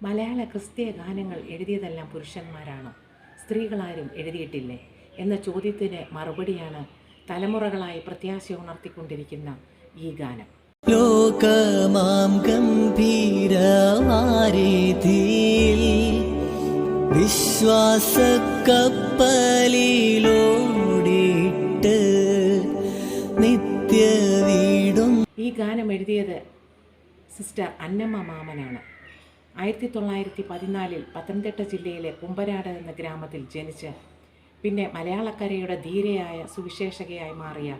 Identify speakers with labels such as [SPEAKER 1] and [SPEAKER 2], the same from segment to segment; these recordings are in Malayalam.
[SPEAKER 1] മലയാള ക്രിസ്തീയ ഗാനങ്ങൾ എഴുതിയതെല്ലാം പുരുഷന്മാരാണോ, സ്ത്രീകളാരും എഴുതിയിട്ടില്ലേ എന്ന ചോദ്യത്തിന് മറുപടിയാണ് തലമുറകളായി പ്രത്യാശ ഉണർത്തിക്കൊണ്ടിരിക്കുന്ന ഈ ഗാനം.
[SPEAKER 2] ലോകമാം ഗംഭീരവാരിധിയിൽ വിശ്വാസക്കപ്പലിലോടിട്ട് നിത്യവീടും.
[SPEAKER 1] ഈ ഗാനം എഴുതിയത് സിസ്റ്റർ അന്നമ്മ മാമനാണ്. 1914 പത്തനംതിട്ട ജില്ലയിലെ കുമ്പനാട് എന്ന ഗ്രാമത്തിൽ ജനിച്ച് പിന്നെ മലയാളക്കരയുടെ ധീരയായ സുവിശേഷകയായി മാറിയ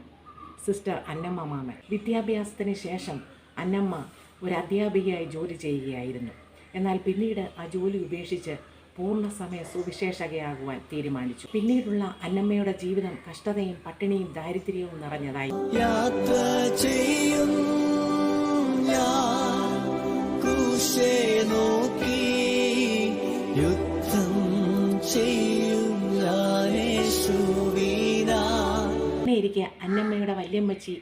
[SPEAKER 1] സിസ്റ്റർ അന്നമ്മ മാമൻ. വിദ്യാഭ്യാസത്തിന് ശേഷം അന്നമ്മ ഒരു അധ്യാപികയായി ജോലി ചെയ്യുകയായിരുന്നു. എന്നാൽ പിന്നീട് ആ ജോലി ഉപേക്ഷിച്ച് പൂർണ്ണസമയ സുവിശേഷകയാകുവാൻ തീരുമാനിച്ചു. പിന്നീടുള്ള അന്നമ്മയുടെ ജീവിതം കഷ്ടതയും പട്ടിണിയും ദാരിദ്ര്യവും നിറഞ്ഞതായി.
[SPEAKER 2] യാത്ര ചെയ്യും നോക്കി യുദ്ധം ചെയ്യും
[SPEAKER 1] ഇരിക്കെ അന്നമ്മയുടെ വല്യമ്മച്ചി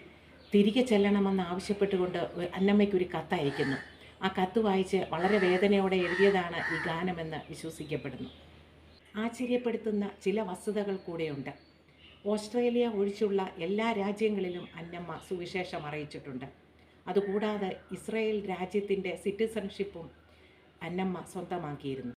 [SPEAKER 1] തിരികെ ചെല്ലണമെന്ന് ആവശ്യപ്പെട്ടുകൊണ്ട് അന്നമ്മയ്ക്കൊരു കത്ത് അയക്കുന്നു. ആ കത്ത് വായിച്ച് വളരെ വേദനയോടെ എഴുതിയതാണ് ഈ ഗാനമെന്ന് വിശ്വസിക്കപ്പെടുന്നു. ആശ്ചര്യപ്പെടുത്തുന്ന ചില വസ്തുതകൾ കൂടെയുണ്ട്. ഓസ്ട്രേലിയ ഒഴിച്ചുള്ള എല്ലാ രാജ്യങ്ങളിലും അന്നമ്മ സുവിശേഷം അറിയിച്ചിട്ടുണ്ട്. അതുകൂടാതെ ഇസ്രായേൽ രാജ്യത്തിൻ്റെ സിറ്റിസൺഷിപ്പും അന്നമ്മ സ്വന്തമാക്കിയിരുന്നു.